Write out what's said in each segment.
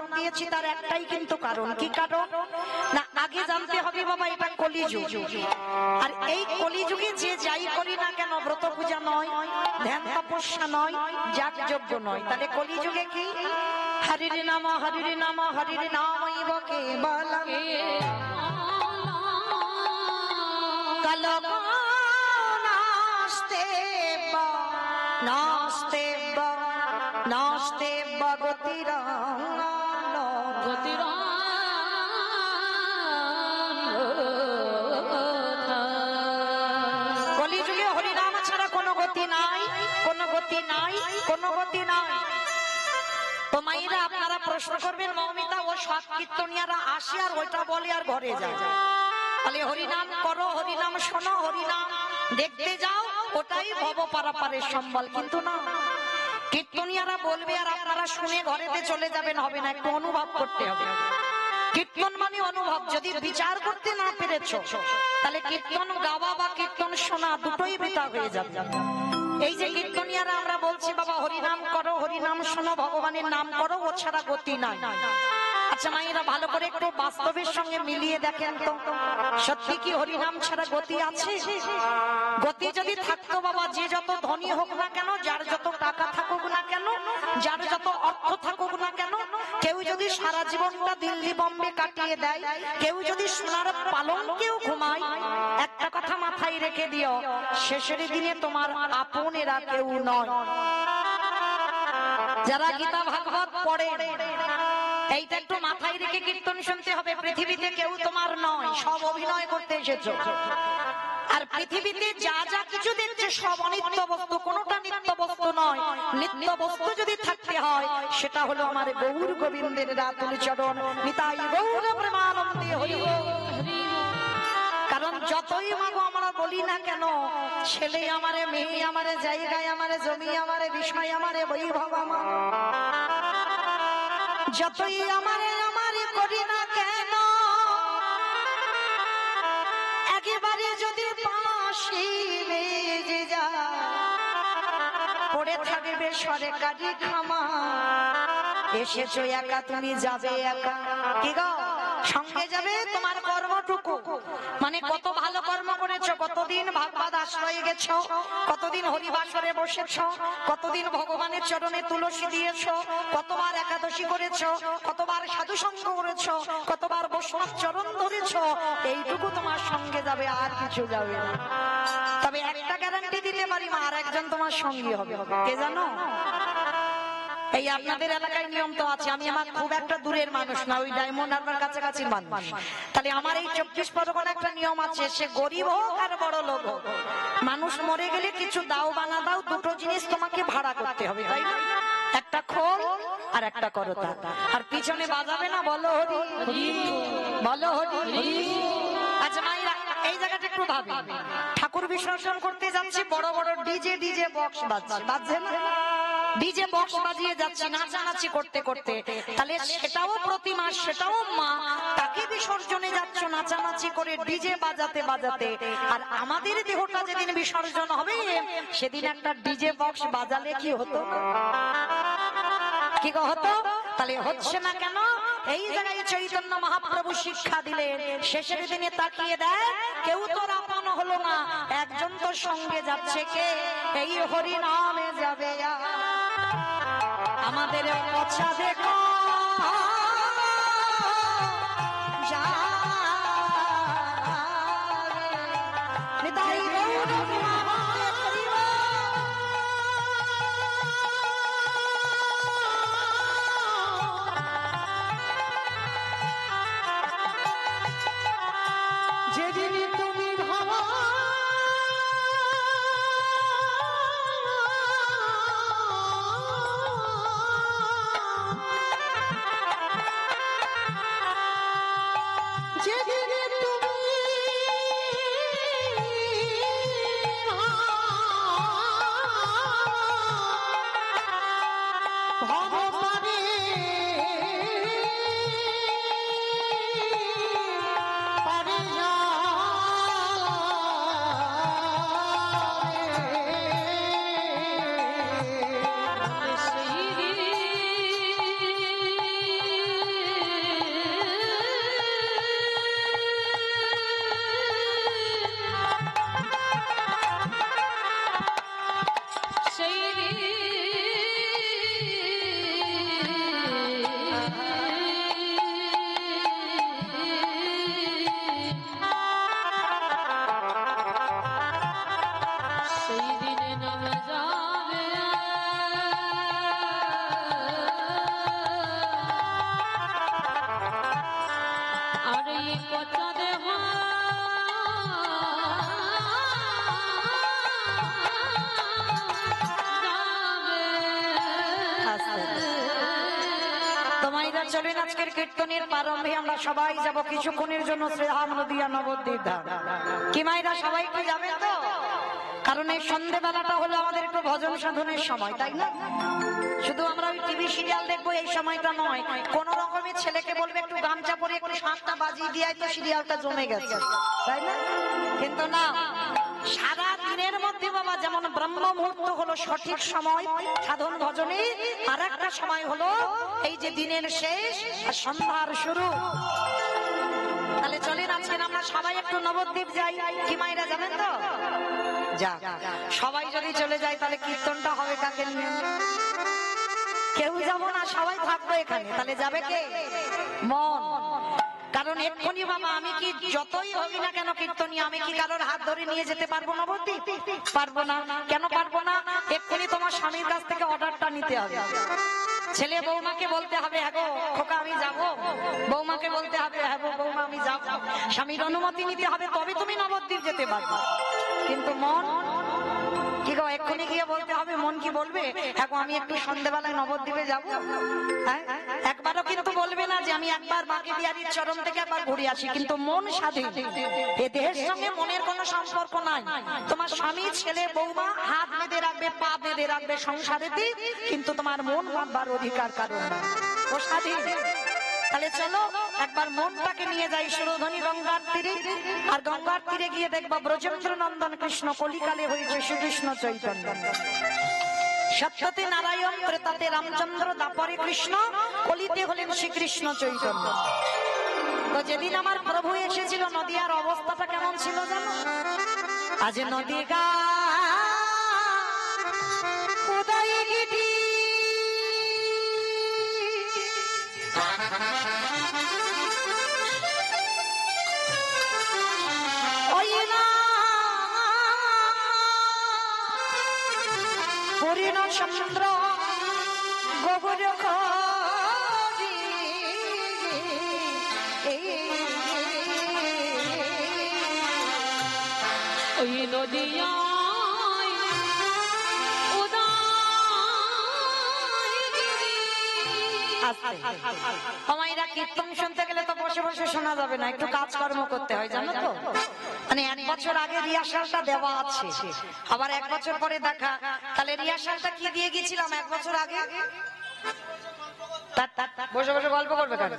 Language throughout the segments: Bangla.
নাম দিয়েছি তার একটাই কিন্তু কারণ। কি কারণ? না, আগে জানতে হবে বাবা এটা কলিযুগ, আর এই কলিযুগে যে যাই করি না কেন, ব্রত পূজা নয়, ধ্যান তপস্যা নয়, যাগযজ্ঞ নয়, তাহলে কলিযুগে কি? হরির নাম হরির নাম হরির নামৈব কেবলম কলকো নাস্তে বা নাস্তে বা নাস্তে বা কলিযুগে হরিনাম ছাড়া কোনো গতি নাই, কোনো গতি নাই, কোনো গতি নাই। তো মাইরা আপনারা প্রশ্ন করবেন, মৌমিতা ও সব কীর্তনিয়ারা আসে আর ওইটা বলে আর ঘরে যায়, তাহলে হরিনাম করো, হরিনাম শোনো, হরিনাম দেখতে যাও, ওটাই ভব পারাপারের সম্বল। কিন্তু না, কীর্তনিয়ারা বলবে আর আপনারা শুনে ঘরেতে চলে যাবেন, হবে না, একটু অনুভব করতে হবে। কীর্তন মানে অনুভব। যদি বিচার করতে না পেরেছো, তাহলে কীর্তন গাওয়া বা কীর্তন শোনা দুটোই বৃথা হয়ে যাবে। এই যে কীর্তনিয়ারা আমরা বলছি বাবা হরিনাম করো, হরিনাম শোনো, ভগবানের নাম করো, ও ছাড়া গতি নাই। আচ্ছা মায়েরা, ভালো করে একটু বাস্তবের সঙ্গে মিলিয়ে দেখেন তো, সত্যি কি হরিনাম ছাড়া গতি আছে? গতি যদি থাকতো বাবা, যে যত ধনী হোক না কেন, যার যত টাকা থাকুক না কেন, যার যত অর্থ থাকুক না কেন, কেউ যদি সারা জীবনটা দিল্লি বম্বে কাটিয়ে দেয়, কেউ যদি সোনার পালঙ্কেও ঘুমায়, একটা কথা মাথায় রেখে দিও, শেষের দিনে তোমার আপনেরা কেউ নয়। যারা গীতা ভাগবত পড়ে, এইটা একটু মাথায় রেখে কীর্তন শুনতে হবে। পৃথিবীতে কেউ তোমার নয়, সব অভিনয় করতে এসেছো। আর পৃথিবীতে যা যা কিছু দেখছে সব অনিত্য বস্তু, কোনোটা নিত্য বস্তু নয়। নিত্য বস্তু যদি থাকতে হয়, সেটা হলো আমার গৌর গোবিন্দের রাতুল চরণ। নিতাই গৌর প্রেমানন্দে হরি বল। কারণ যতই মাগো আমরা বলি না কেন, ছেলে আমারে, মেয়ে আমারে, জায়গায় আমারে, জমি আমারে, বিষয় আমারে, বৈভব আমার, যতই আমারে আমারে করি না কেন, একেবারে যদি বাঁশি বেজে যায়, পড়ে থাকবে সরকারি খামা, এসেছো একা তুমি যাবে একা। কি গো, সঙ্গে যাবে তোমার কর্মটুকু, মানে কত ভালো কর্ম করেছো, কতদিন ভাগবত আশ্রয়ে গেছো, কতদিন হরিবাসরে বসেছো, কতদিন ভগবানের চরণে তুলসী দিয়েছো, কতবার একাদশী করেছো, কতবার সাধু সঙ্গ করেছো, কতবার বৈষ্ণব চরণ ধরেছো, এইটুকু তোমার সঙ্গে যাবে, আর কিছু যাবে না। তবে একটা গ্যারান্টি দিতে পারি মা, আর একজন তোমার সঙ্গী হবে। কে জানো? এই আপনাদের এলাকায় নিয়ম তো আছে, আমি আমার খুব একটা দূরের মানুষ না, ওই ডায়মন্ড হারবার কাছাকাছি মানুষ। তাহলে আমার এই 24 পরগনা একটা নিয়ম আছে, সে গরিব হোক আর বড় লোক হোক, মানুষ মরে গেলে কিছু দাও বা না দাও, দুটো জিনিস তোমাকে ভাড়া করতে হবে, তাই না? একটা খোল আর একটা করতা, আর পিছনে বাজাবে না বলো হরি বলো হরি। আচ্ছা মাইরা, এই জায়গাটা একটু ভাবি, ঠাকুর বিসর্জন করতে যাচ্ছি, বড় বড় ডিজে বক্স বাজছে না, ডিজে বক্স বাজিয়ে যাচ্ছে নাচানাচি করতে করতে, তাহলে সেটাও প্রতিমা, সেটাও মা, তাকে বিসর্জনে যাচ্ছ নাচানাচি করে ডিজে বাজাতে বাজাতে। আর আমাদের দেহটা যেদিন বিসর্জন হবে, সেদিন একটা ডিজে বক্স বাজালে কি হতো? কি হতো? তাহলে হচ্ছে না কেন? এই জায়গায় চৈতন্য মহাপ্রভু শিক্ষা দিলেন, শেষের দিনে তাকিয়ে দেয়, কেউ তো আপন হলো না, একজন তো সঙ্গে যাচ্ছে, কে? এই হরি নামে যাবে আমাদের পছা দেখো আরে পচা দেহ তোমাইরা চলেন আজকের কীর্তনের প্রারম্ভে আমরা সবাই যাব কিছুক্ষণের জন্য শ্রীরাম নদিয়া নবদ্বীপ ধাম। কি মাইরা সবাই কি যাবেন তো? কারণ এই সন্ধ্যেবেলাটা হলো আমাদের একটু ভজন সাধনের সময়, তাই না? শুধু আমরা ওই টিভি সিরিয়াল দেখবো এই সময়টা নয়, কোন রকমের ছেলেকে বলবে একটু গামছা পরে একটু শাঁখটা বাজিয়ে দিয়ে তো সিরিয়ালটা জমে গেছে, তাই না? কিন্তু না, সারা দিনের মধ্যে বাবা যেমন ব্রহ্ম মুহূর্ত হলো সঠিক সময় সাধন ভজনে, আর একটা সময় হলো এই যে দিনের শেষ আর সন্ধ্যার শুরু। তাহলে চলেন আজকে আমরা সবাই একটু নবদ্বীপ যাই। কি মায়েরা যাবেন তো? যা, সবাই যদি চলে যায় তাহলে কীর্তনটা হবে কাকে নিয়ে? কেউ যাবো না, সবাই থাকবো এখানে। তাহলে যাবে কে? মন। কারণ এক্ষুনি বাবা আমি কি যতই হবি না কেন কীর্তনী, আমি কি কারোর হাত ধরে নিয়ে যেতে পারবো নবদ্বীপ? পারবো না। কেন পারবো না? এক্ষুনি তোমার স্বামীর কাছ থেকে অর্ডারটা নিতে হবে। ছেলে বৌমাকে বলতে হবে হ্যাঁ গো খোকা আমি যাবো, বৌমাকে বলতে হবে হ্যাঁ গো বৌমা আমি যাবো, স্বামীর অনুমতি নিতে হবে, তবে তুমি নবদ্বীপ যেতে পারবে। কিন্তু মন কি গো, এক্ষুনি গিয়ে বলতে হবে? মন কি বলবে হ্যাঁ গো আমি একটু সন্ধ্যেবেলায় নবদ্বীপে যাবো? হ্যাঁ, একবারও কিন্তু বলবে না যে আমি একবার বাঁকে বিহারীর চরণ থেকে একবার ঘুরে আসি। কিন্তু মন স্বাধীন, এ দেহের সঙ্গে মনের কোনো সম্পর্ক নাই। তোমার স্বামী ছেলে বৌমা হাত বেঁধে রাখবে, পা বেঁধে রাখবে সংসারেতে, কিন্তু তোমার মন বাঁধবার অধিকার কারণ না, ও স্বাধীন। তাহলে চলো একবার মনটাকে নিয়ে যাই সুরধনী গঙ্গার তীরে, আর গঙ্গার তীরে গিয়ে দেখবো ব্রজেন্দ্র নন্দন কৃষ্ণ কলিকালে হয়েছে শ্রীকৃষ্ণ চৈতন্য। সত্যতে নারায়ণ, ত্রেতাতে রামচন্দ্র, দাপরে কৃষ্ণ, কলিতে হলেন শ্রীকৃষ্ণ চৈতন্য। তো যেদিন আমার প্রভু এসেছিল নদিয়ার অবস্থাটা কেমন ছিল জানো? আজ নদী গা উদয় গিটি পরিণ চন্দ্র গোবর ওই নদিয়া আমাইরা কীর্তন শুনতে গেলে তো বসে বসে শোনা যাবে না, একটু কাজকর্ম করতে হয় জানো তো। মানে 1 বছর আগে রিহার্সালটা দেওয়া আছে, আবার 1 বছর পরে দেখা। তাহলে রিহার্সালটা কি দিয়ে গেছিলাম 1 বছর আগে? বসে বসে গল্প করবে কেন?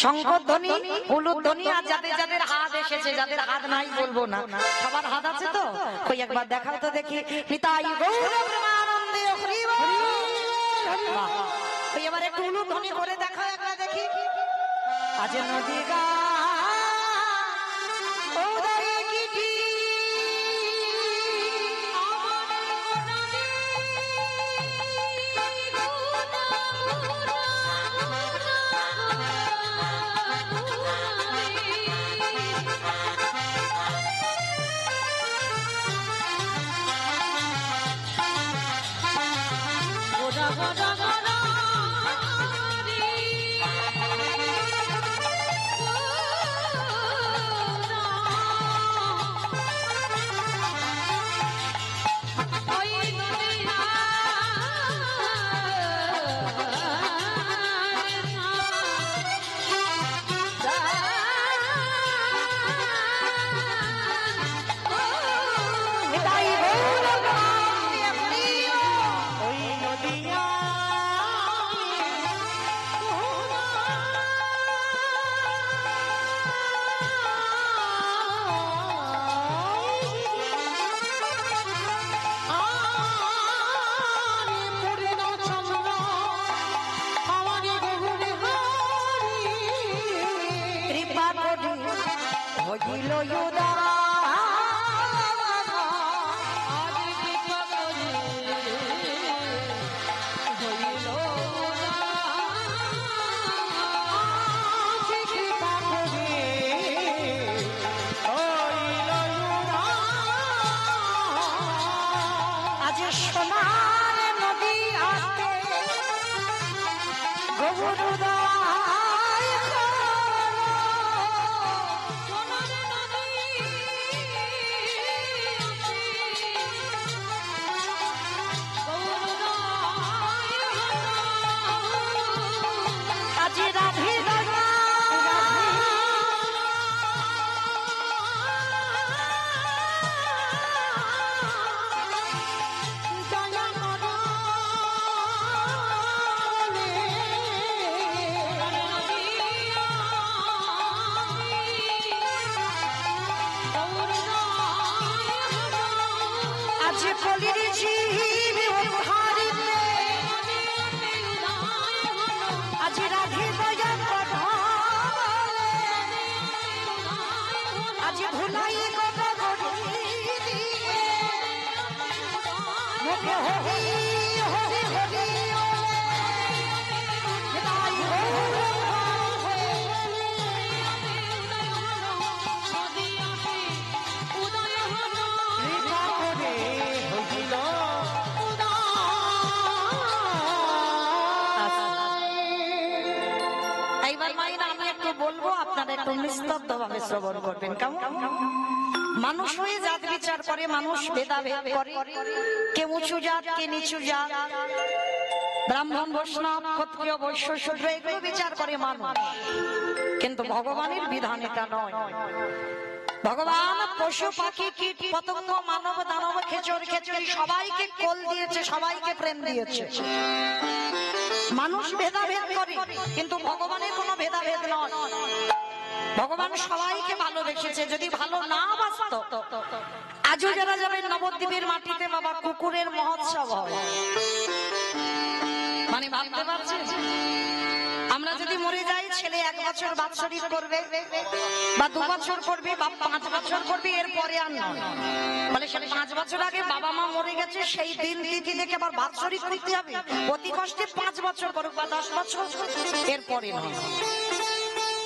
শঙ্করধ্বনি, উলুধ্বনি, আর যাদের যাদের হাত এসেছে, যাদের হাত নাই বলবো না, সবার হাত আছে তো? কই একবার দেখাও তো দেখি। নিতাই গৌর প্রেমানন্দে হরি বল। বাহ, এবার একটু উলুধ্বনি করে দেখাও একবার দেখি। আজ নদী গা উদয় গিটি আছে কলির জীব উদ্ধারিতে আজ রাধে দয়া প্রধান আজ ভুলাই কথা গড়ি মুখে হরি হরি হরি এইবার মাইনা আমি একটু বলবো, আপনারা একটু নিস্তব্ধ ভাবে শ্রবণ করবেন। কেমন? মানুষ হয়ে জাত বিচার করে, মানুষ ভেদাভেদ করে, কে উঁচু জাত কে নিচু জাত, ব্রাহ্মণ বৈষ্ণব ক্ষত্রিয় বৈশ্য শূদ্র এগুলো বিচার করে মানুষ, কিন্তু ভগবানের বিধান এটা নয়। ভগবান পশু পাখি কীট পতঙ্গ মানব দানব খেচর খেচরি সবাইকে কোল দিয়েছে, সবাইকে প্রেম দিয়েছে। মানুষ ভেদাভেদ করে, কিন্তু ভগবানের কোনো ভেদাভেদ নয়। ভগবান সবাইকে ভালোবেসেছে। যদি ভালো না বাসত, আজও যারা যাবেন নবদ্বীপের মাটিতে বাবা কুকুরের মহোৎসব হয়, মানে ভাবতে পারছেন, আমরা যদি মরে যাই ছেলে 1 বছর বাৎসরিক করবে বা 2 বছর করবে বা 5 বছর করবে, এরপরে আর নয়। বলে সে 5 বছর আগে বাবা মা মরে গেছে, সেই দিন তিথি দেখে আবার বাৎসরিক করতে হবে। অতি কষ্টে 5 বছর করুক বা 10 বছর, এরপরে নয়।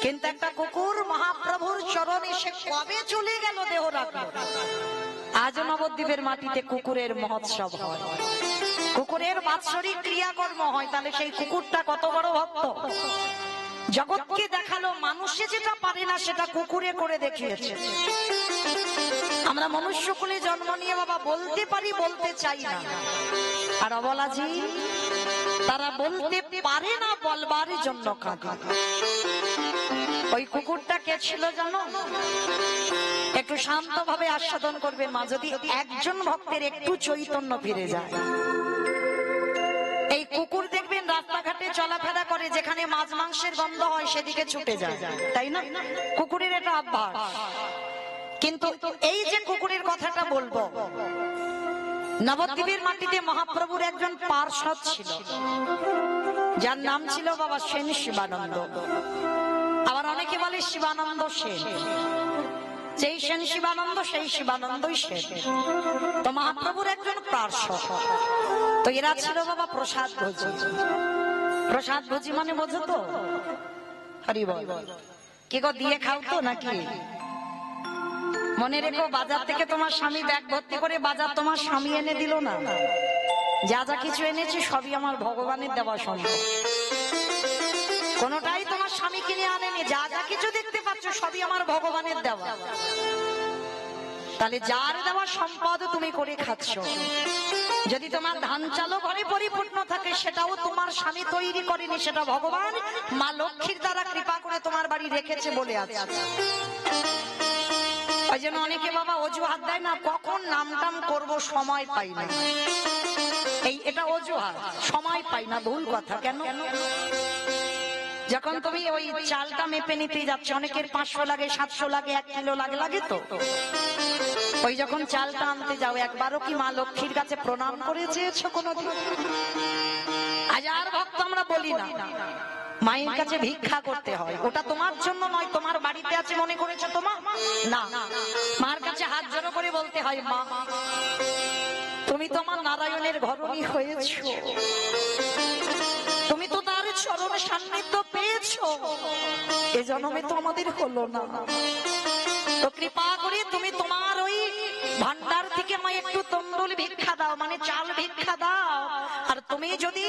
কিন্তু একটা কুকুর মহাপ্রভুর চরণে সে কবে চলে গেল দেহ রাখলো, আজ নবদ্বীপের মাটিতে কুকুরের মহোৎসব হয়, কুকুরের বাৎসরিক ক্রিয়াকর্ম হয়। তাহলে সেই কুকুরটা কত বড় ভক্ত! জগৎকে দেখালো মানুষে যেটা পারে না সেটা কুকুরে করে দেখিয়েছে। আমরা মনুষ্যকুলে জন্ম নিয়ে বাবা বলতে পারি, বলতে চাই না। আর অবলাজি তারা বলতে পারে না, বলবার জন্য কাঁদে। ওই কুকুরটা কে ছিল জানো? একটু শান্ত ভাবে আস্বাদন করবেন মা, যদি একজন ভক্তের একটু চৈতন্য ফিরে যায়। এই কুকুর দেখবেন রাস্তাঘাটে চলাফেরা করে, যেখানে মাছ মাংসের গন্ধ হয় সেদিকে ছুটে যায়, তাই না? কুকুরের এটা অভ্যাস। কিন্তু এই যে কুকুরের কথাটা বলবো, নবদ্বীপের মাটিতে মহাপ্রভুর একজন পার্ষদ ছিল, যার নাম ছিল বাবা সেন শিবানন্দ। আবার অনেকে বলে শিবানন্দ সেন। যেই সেন শিবানন্দ, সেই শিবানন্দই সেন। তো মহাপ্রভুর একজন পার্ষদ। তো এরা ছিল বাবা প্রসাদ ভোজি। প্রসাদ ভোজি মানে বোঝো তো? হরি বল। কি গো, দিয়ে খাও তো নাকি? মনে রেখো, বাজার থেকে তোমার স্বামী ব্যাগ ভর্তি করে বাজার তোমার স্বামী এনে দিল না। যা যা কিছু এনেছি সবই আমার ভগবানের দেওয়া সম্ভব। কোনটাই তোমার স্বামী কিনে আনেনি। যা যা কিছু দেখতে পাচ্ছ সবই আমার ভগবানের দেওয়া। তাহলে যার দেওয়া সম্পদ তুমি করে খাচ্ছ। যদি তোমার ধান চালও ঘরে পরিপূর্ণ থাকে, সেটাও তোমার স্বামী তৈরি করেনি, সেটা ভগবান মা লক্ষ্মীর দ্বারা কৃপা করে তোমার বাড়ি রেখেছে বলে আছে। ওই জন্য অনেকে বাবা অজুহাত দেয় না, কখন নাম টাম করবো সময় পাই না। এটা অজুহাত, সময় পাই না, ভুল কথা। কেন? যখন তুমি ওই চালটা মেপে নিতে যাচ্ছ, অনেকের 500 লাগে, 700 লাগে, 1 কিলো লাগে, লাগে তো। ওই যখন চালটা আনতে যাও, একবারও কি মা লক্ষ্মীর কাছে প্রণাম করে চেয়েছো কোনোদিন? হাজার ভক্ত আমরা বলি না, মায়ের কাছে ভিক্ষা করতে হয়। ওটা তোমার জন্য নয়, তোমার বাড়িতে আছে মনে করেছো তোমার না, মার কাছে হাত জড়ো করে বলতে হয়, মা তুমি তোমার নারায়ণের ঘরণী হয়েছো, তুমি তো তার চরণ সান্নিধ্য পেয়েছো, এ জন্মে তো আমাদের হলো না। তো কৃপা করে তুমি তোমার ওই ভান্ডার থেকে মা একটু তন্ডুল ভিক্ষা দাও, মানে চাল ভিক্ষা দাও। আর তুমি যদি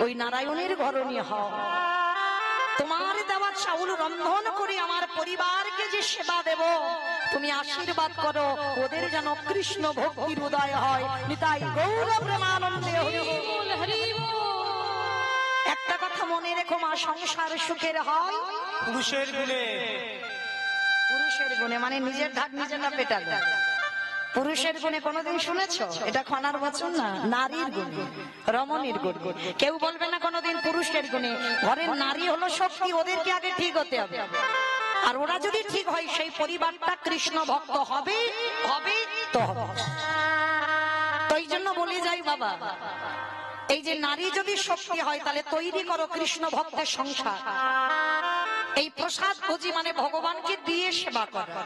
ওই নারায়ণের ঘরণী হও, তোমার দেওয়া চাউল রন্ধন করে আমার পরিবারকে যে সেবা দেব, তুমি আশীর্বাদ করো ওদের যেন কৃষ্ণ ভক্তির উদয় হয়। নিতাই গৌর প্রেমানন্দে হরি বল, হরি বল। একটা কথা মনে রেখো মা, সংসার সুখের হয় পুরুষের গুণে। পুরুষের গুণে মানে নিজের ঢাক নিজে না পেটালো। পুরুষের গুণে কোনোদিন শুনেছো? এটা খনার বচন না, নারীর গুণে, রমণীর গুণে। কেউ বলবে না কোনোদিন পুরুষের গুণে। ঘরের নারী হলো শক্তি, ওদেরকে আগে ঠিক হতে হবে। আর ওরা যদি ঠিক হয়, সেই পরিবারটা কৃষ্ণ ভক্ত হবে, হবে তো হবে। ওই জন্য বলে যাই বাবা, এই যে নারী যদি শক্তি হয় তাহলে তৈরি করো কৃষ্ণ ভক্তের সংসার। এই প্রসাদ ভোজি মানে ভগবানকে দিয়ে সেবা করা।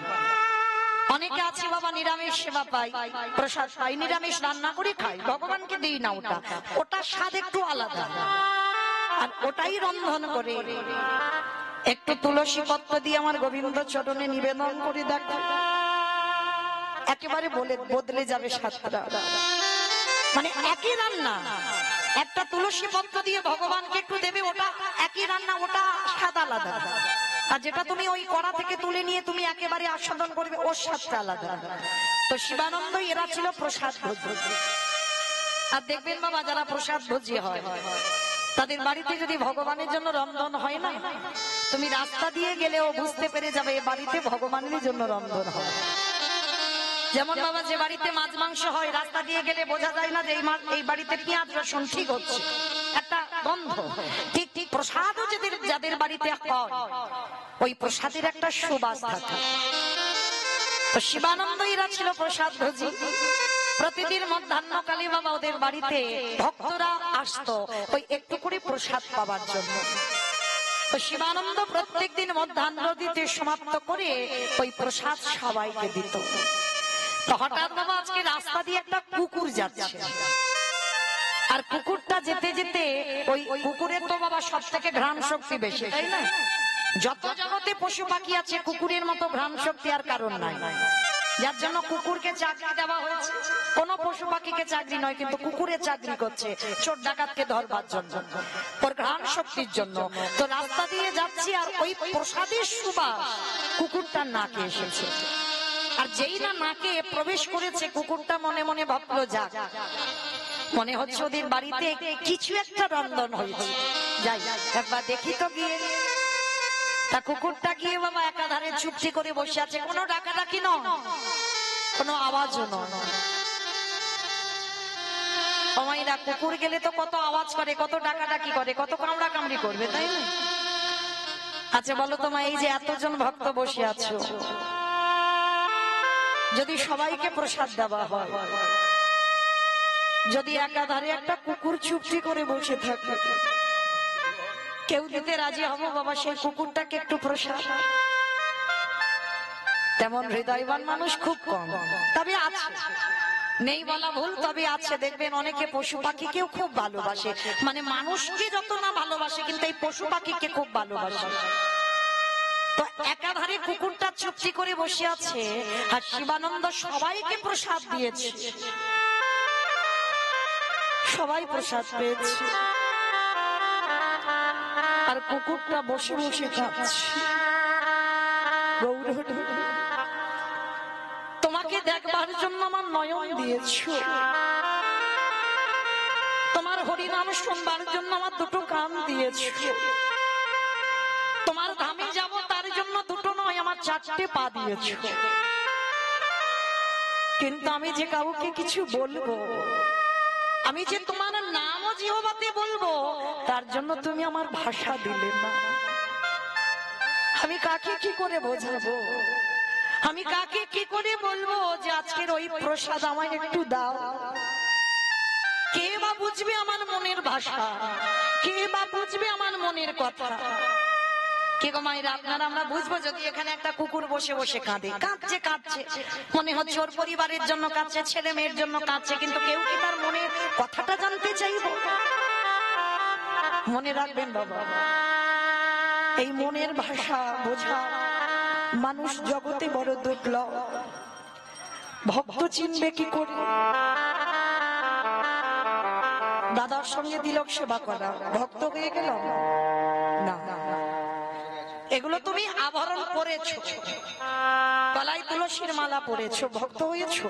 অনেকে আছে বাবা নিরামিষ সেবা পাই, প্রসাদ পাই, নিরামিষ রান্না করে খাই, ভগবানকে দিই না। ওটা ওটার স্বাদ একটু আলাদা, আর ওটাই রন্ধন করে একটু তুলসী পত্র দিয়ে আমার গোবিন্দ চরণে নিবেদন করে দেখো, একেবারে বদলে যাবে স্বাদটা। মানে একই রান্না, একটা তুলসী পত্র দিয়ে ভগবানকে একটু দেবে, ওটা একই রান্না, ওটা স্বাদ আলাদা। আর যেটা তুমি ওই কড়া থেকে তুলে নিয়ে তুমি একেবারে আস্বাদন করবে, ওর স্বাদটা আলাদা। তো শিবানন্দ এরা ছিল প্রসাদ ভোজী। আর দেখবেন বাবা, যারা প্রসাদ ভোজী হয় তাদের বাড়িতে যদি ভগবানের জন্য রন্ধন হয় না, তুমি রাস্তা দিয়ে গেলেও বুঝতে পেরে যাবে এ বাড়িতে ভগবানের জন্য রন্ধন হয়। যেমন বাবা, যে বাড়িতে মাছ মাংস হয় রাস্তা দিয়ে গেলে বোঝা যায় না যে এই বাড়িতে পেঁয়াজ রসুন ঠিক হচ্ছে, একটা গন্ধ। ঠিক ঠিক প্রসাদও যাদের বাড়িতে হয় ওই প্রসাদের একটা সুবাস থাকে। তো শিবানন্দ এরা ছিল প্রসাদ ভোজী। প্রতিদিন মধ্যাহ্নকালে বাবা ওদের বাড়িতে ভক্তরা আসতো ওই একটু করে প্রসাদ পাবার জন্য। তো শিবানন্দ প্রত্যেকদিন মধ্যাহ্ন দিতে সমাপ্ত করে ওই প্রসাদ সবাইকে দিত। তো হঠাৎ বাবা আজকে রাস্তা দিয়ে একটা কুকুর যাচ্ছে, আর কুকুরটা যেতে যেতে ওই কুকুরের তো বাবা সব থেকে ঘ্রাণ শক্তি বেশি, তাই না? যত জগতে পশু পাখি আছে কুকুরের মতো ঘ্রাণ শক্তি আর কারণ নাই, যার জন্য কুকুরকে চাকরি দেওয়া হয়েছে। কোন পশু পাখিকে চাকরি নয়, কিন্তু কুকুরের চাকরি করছে চোর ডাকাতকে ধরবার জন্য, ওর ঘ্রাণ শক্তির জন্য। তো রাস্তা দিয়ে যাচ্ছি আর ওই প্রসাদের সুবাস কুকুরটার নাকে এসেছে। আর যেই না নাকে প্রবেশ করেছে, কুকুরটা মনে মনে ভাবলো, যাক মনে হচ্ছে ওদের বাড়িতে কিছু একটা রন্ধন হয়েছে, যাই একবার দেখি তো গিয়ে। তা কুকুরটা গিয়ে বাবা একাধারে চুপটি করে বসে আছে, কোনো ডাকাডাকি নয়, কোনো আওয়াজও নয়। সময়রা কুকুর গেলে তো কত আওয়াজ করে, কত ডাকাডাকি করে, কত কামড়া কামড়ি করবে, তাই না? আচ্ছা বলো তোমায়, এই যে এতজন ভক্ত বসে আছো, যদি সবাইকে প্রসাদ দেওয়া হয়, যদি একাধারে একটা কুকুর চুপটি করে বসে থাকে, কেউ দিতে রাজি হবো বাবা সেই কুকুরটাকে একটু প্রসাদ? তেমন হৃদয়বান মানুষ খুব কম, তবে আছে, নেই বলা ভুল, তবে আছে। দেখবেন অনেকে পশু পাখিকেও খুব ভালোবাসে, মানে মানুষকে যত না ভালোবাসে কিন্তু এই পশু পাখিকে খুব ভালোবাসে। তো একাধারে কুকুরটা চুপটি করে বসে আছে, আর শিবানন্দ সবাইকে প্রসাদ দিয়েছে, সবাই প্রসাদ পেয়েছে, আর কুকুরটা বসে বসে খাচ্ছে। গৌর, তোমাকে দেখবার জন্য আমার নয়ন দিয়েছো, তোমার হরিনাম শুনবার জন্য আমার দুটো কান দিয়েছো, তোমার ধামে যাব তার জন্য দুটো নয় আমার চারটে পা দিয়েছো। কিন্তু আমি যে কাউকে কিছু বলবো, আমি যে তোমার নামও জিহ্বাতে বলবো, তার জন্য তুমি আমার ভাষা দিলে না। আমি কাকে কি করে বোঝাবো, আমি কাকে কি করে বলবো যে আজকের ওই প্রসাদ আমায় একটু দাও? কে বা বুঝবে আমার মনের ভাষা, কে বা বুঝবে আমার মনের কথা? কে গো মায়েরা, আপনারা আমরা বুঝবো যদি এখানে একটা কুকুর বসে বসে কাঁদে, কাঁদছে কাঁদছে, মনে হচ্ছে ওর পরিবারের জন্য কাঁদছে, ছেলে মেয়ের জন্য কাঁদছে, কিন্তু কেউ কি তার মনের কথাটা জানতে চাইবো? মনে রাখবেন বাবা, এই মনের ভাষা বোঝা মানুষ জগতে বড় দুর্লভ। ভক্ত চিনবে কি করে? দাদার সঙ্গে তিলক সেবা করা ভক্ত হয়ে গেল না। এগুলো তুমি আভরণ পরেছো, গলায় তুলসীর মালা পরেছো, ভক্ত হয়েছো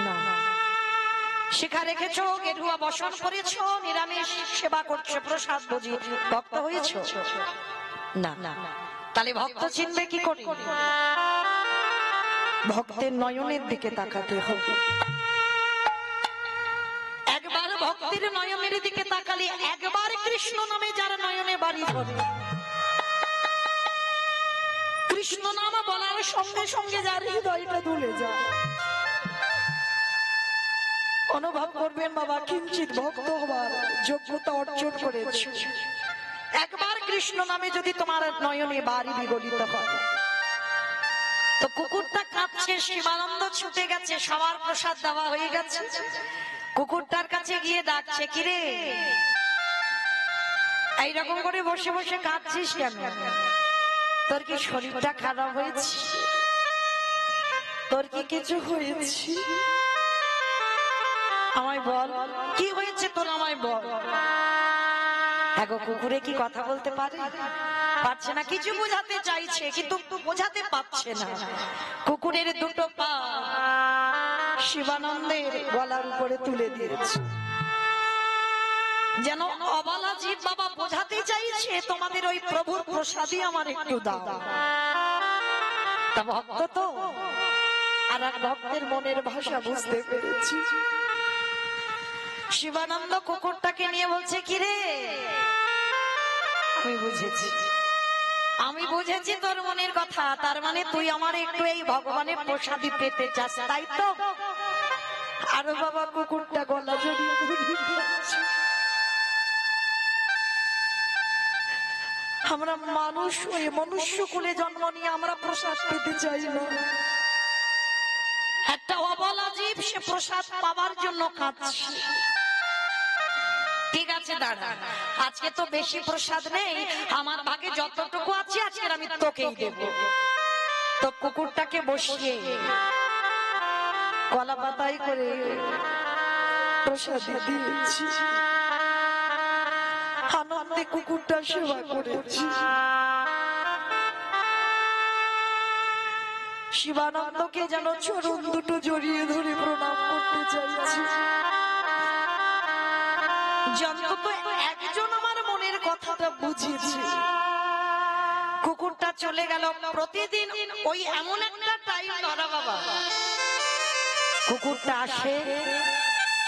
না। শিখা রেখেছো, গেরুয়া বসন করেছো, নিরামিষ সেবা করছো, প্রসাদ ভোজি, ভক্ত হয়েছো না। তাহলে ভক্ত চিনবে কি করে? ভক্তের নয়নের দিকে তাকাতে হবে। একবার ভক্তের নয়নের দিকে তাকালে, একবার কৃষ্ণ নামে যার নয়নে বাড়ি ধরে, কৃষ্ণ নাম বলার সঙ্গে সঙ্গে যার হৃদয়টা দুলে যায়, অনুভব করবেন বাবা কিঞ্চিত ভক্ত হবার যোগ্যতা অর্জন করেছ। একবার কৃষ্ণ নামে যদি তোমার নয়নে বাড়ি বিগলিত হয়, তো কুকুরটা কাঁদছে, শিবানন্দ ছুটে গেছে, সবার প্রসাদ দেওয়া হয়ে গেছে, কুকুরটার কাছে গিয়ে ডাকছে, কিরে এইরকম করে বসে বসে কাঁদছিস কেন? তোর কি শরীরটা খারাপ হয়েছে? তোর কি কিছু হয়েছে? আমায় বল, কি হয়েছে তোর, আমায় বল। এগো কুকুরে কি কথা বলতে পারে? পারছে না, কিছু বোঝাতে চাইছে কিন্তু বোঝাতে পারছে না। কুকুরের দুটো পা শিবানন্দের গলার উপরে তুলে দিয়েছে, যেন অবলা জীব বাবা বোঝাতে চাইছে তোমাদের ওই প্রভুর প্রসাদই আমার একটু দাও। তা ভক্ত তো, আর এক ভক্তের মনের ভাষা বুঝতে পেরেছি। শিবানন্দ কুকুরটাকে নিয়ে বলছে, কিরে আমি বুঝেছি, আমি বুঝেছি তোর মনের কথা, তার মানে তুই আমার একটু এই ভগবানের প্রসাদই পেতে চাস, তাই তো? আরো বাবা কুকুরটা গলা জড়িয়ে আমরা মানুষ হয়ে মনুষ্য কুলে জন্ম নিয়ে আমরা প্রসাদ পেতে চাই না। একটা অবলা জীব সে প্রসাদ পাওয়ার জন্য কাঁদছে। ঠিক আছে দাদা, আজকে তো বেশি প্রসাদ নেই, আমার ভাগে যতটুকু আছে আজকে আমি তোকেই দেব। তো কুকুরটাকে বসিয়ে কলা পাতাই করে প্রসাদ দিয়েছি, আনন্দে কুকুরটা সেবা করেছি। শিবানন্দকে যেন চরণ দুটো জড়িয়ে ধরে প্রণাম করতে চাইছি। অন্তত একজন আমার মনের কথাটা বুঝেছে। কুকুরটা চলে গেল। প্রতিদিন ওই এমন একটা টাইম ধরা বাবা, কুকুরটা আসে,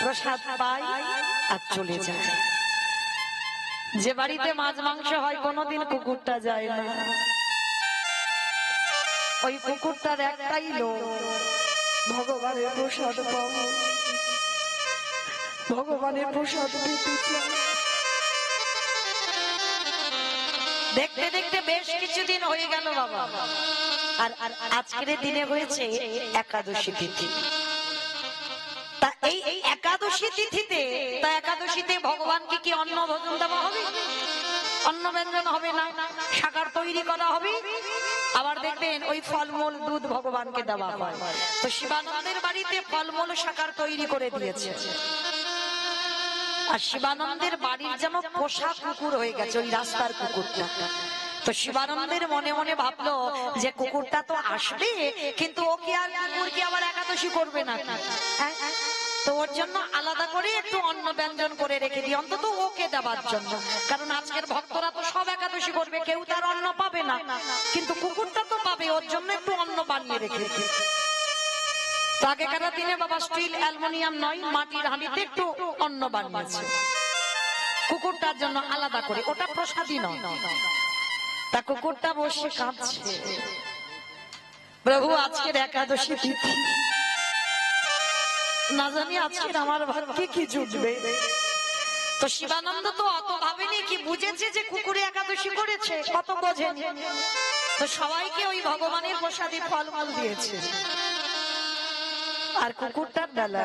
প্রসাদ পায় আর চলে যায়। যে বাড়িতে মাছ মাংস হয় কোনোদিন কুকুরটা যায় না। ওই কুকুরটার একটাই লোক, ভগবানের প্রসাদ পাবো, ভগবানের প্রসাদ পেতে চাই। দেখতে দেখতে বেশ কিছুদিন হয়ে গেল বাবা, আর আজকের দিনে হয়েছে একাদশী তিথি। তা এই একাদশী তিথিতে, তা একাদশীতে ভগবানকে কি অন্ন ভোজন দেওয়া হবে? অন্ন ব্যঞ্জন হবে না, শাকার তৈরি করা হবে। আবার দেখবেন ওই ফলমূল দুধ ভগবানকে দেওয়া হয়। তো শিবানন্দের বাড়িতে ফলমূল শাকার তৈরি করে দিয়েছে। আর শিবানন্দের বাড়ির যেন পোষা কুকুর হয়ে গেছে ওই রাস্তার কুকুরটা। তো শিবানন্দের মনে মনে ভাবলো যে কুকুরটা তো আসবে, কিন্তু ও কি আর কুকুর কি আবার একাদশী করবে না? তো ওর জন্য আলাদা করে একটু অন্ন ব্যঞ্জন করে রেখে দিই, অন্তত ওকে দেওয়ার জন্য। কারণ আজকের ভক্তরা তো সব একাদশী করবে, কেউ তার অন্ন পাবে না, কিন্তু কুকুরটা তো পাবে, ওর জন্য একটু অন্ন বানিয়ে রেখে দিই। আগেকার দিনে বাবা স্টিল অ্যালুমিনিয়াম নয়, মাটির হাঁড়িতে একটু অন্ন বানিয়েছে কুকুরটার জন্য আলাদা করে, ওটা প্রসাদী নয়। তা কুকুরটা বসে কাঁদছে, প্রভু আজকের একাদশী তিথি, না জানি আজকের আমার ভাগ্যে কি জুটবে। তো শিবানন্দ তো অত ভাবেনি, কি বুঝেছে যে কুকুরে একাদশী করেছে, কত বোঝেনি। তো সবাইকে ওই ভগবানের প্রসাদী ফলমূল দিয়েছে। আর কুকুরটার ডালা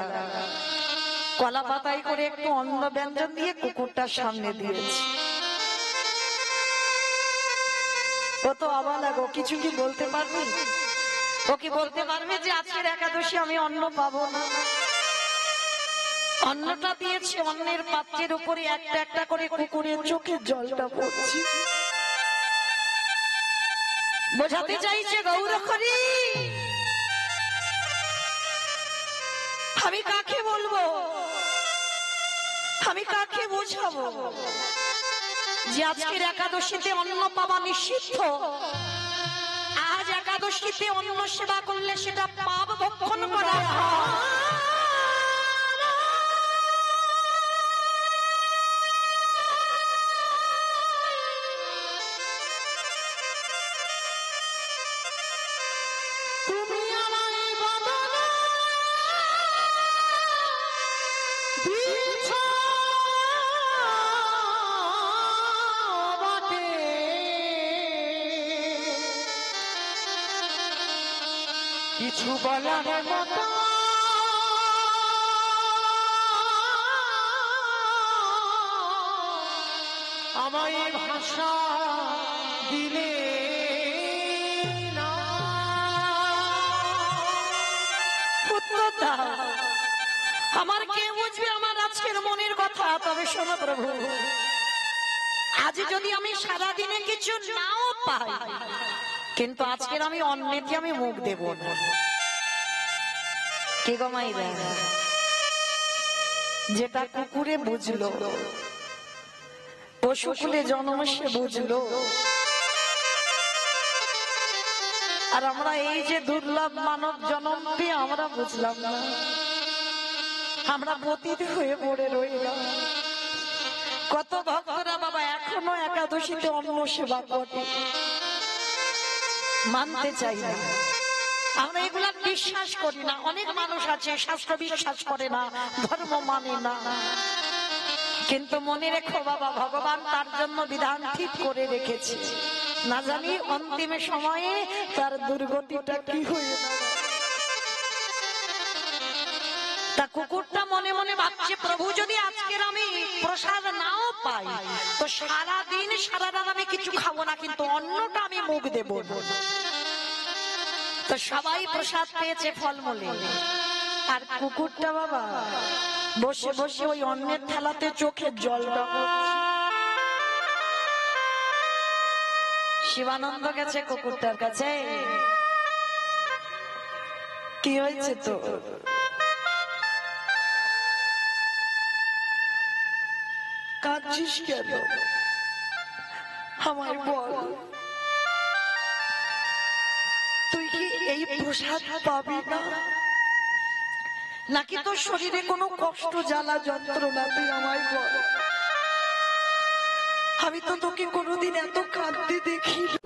কলা পাতায় করে একটু অন্ন ব্যঞ্জন দিয়ে কুকুরটার সামনে দিয়েছে। ও তো অবাক, ও কিছু কি বলতে পারবে? ও কি বলতে পারবে যে আজকের একাদশী আমি অন্ন পাবো না? অন্নটা দিয়েছে, অন্নের পাত্রের উপরে একটা একটা করে কুকুরের চোখের জলটা পড়ছে। বোঝাতে চাইছে গৌর হরি, আমি কাকে বলবো, আমি কাকে বোঝাবো যে আজকের একাদশীতে অন্ন পাওয়া নিষিদ্ধ। আজ একাদশীতে অন্ন সেবা করলে সেটা পাপ ভক্ষণ করা। কিছু বলার মতো আমায় ভাষা দিলে না। উত্তর দাও। আমার কে বুঝবে আমার আজকের মনের কথা? তবে শোনো প্রভু, আজ যদি আমি সারাদিনে কিছু নাও পাই, কিন্তু আজকের আমি অন্যকে আমি মুখ দেব না। কে গো মাইরা? যেটা কুকুরে বুঝলো, পশুকুলে জন্ম সে বুঝলো, আর আমরা এই যে দুর্লভ মানব জন্ম পেয়ে আমরা বুঝলাম না, আমরা পতিত হয়ে পড়ে রইলাম। কত ভক্তরা বাবা এখনো একাদশীতে অন্ন সেবা করে, মানতে চাই না, আমরা এগুলা বিশ্বাস করি না। অনেক মানুষ আছে শাস্ত্র বিশ্বাস করে না, ধর্ম মানে না, কিন্তু মনে রেখো বাবা, ভগবান তার জন্য বিধান ঠিক করে রেখেছে। না জানি অন্তিম সময়ে তার দুর্গতিটা কি হয়ে যাবে। তা কুকুরটা মনে মনে ভাবছে, প্রভু যদি আজকের আমি প্রসাদ নাও পাই, তো সারা দিন সারা রাত আমি কিছু খাবো না, কিন্তু অন্নটা আমি মুখ দেব। তো সবাই প্রসাদ পেয়েছে ফলমূলে, আর কুকুরটা বাবা বসে বসে ওই অন্নের থালাতে চোখের জলটা পড়ছে। শিবানন্দ গেছে কুকুরটার কাছে, কি হয়েছে তো? কাঁদছিস কেন? আমায় বল, তুই কি এই প্রসাদ পাবি না, নাকি তোর শরীরে কোনো কষ্ট জ্বালা যন্ত্রণা? তুই আমায় বল, আমি তো তোকে কোনোদিন এত কাঁদতে দেখি না।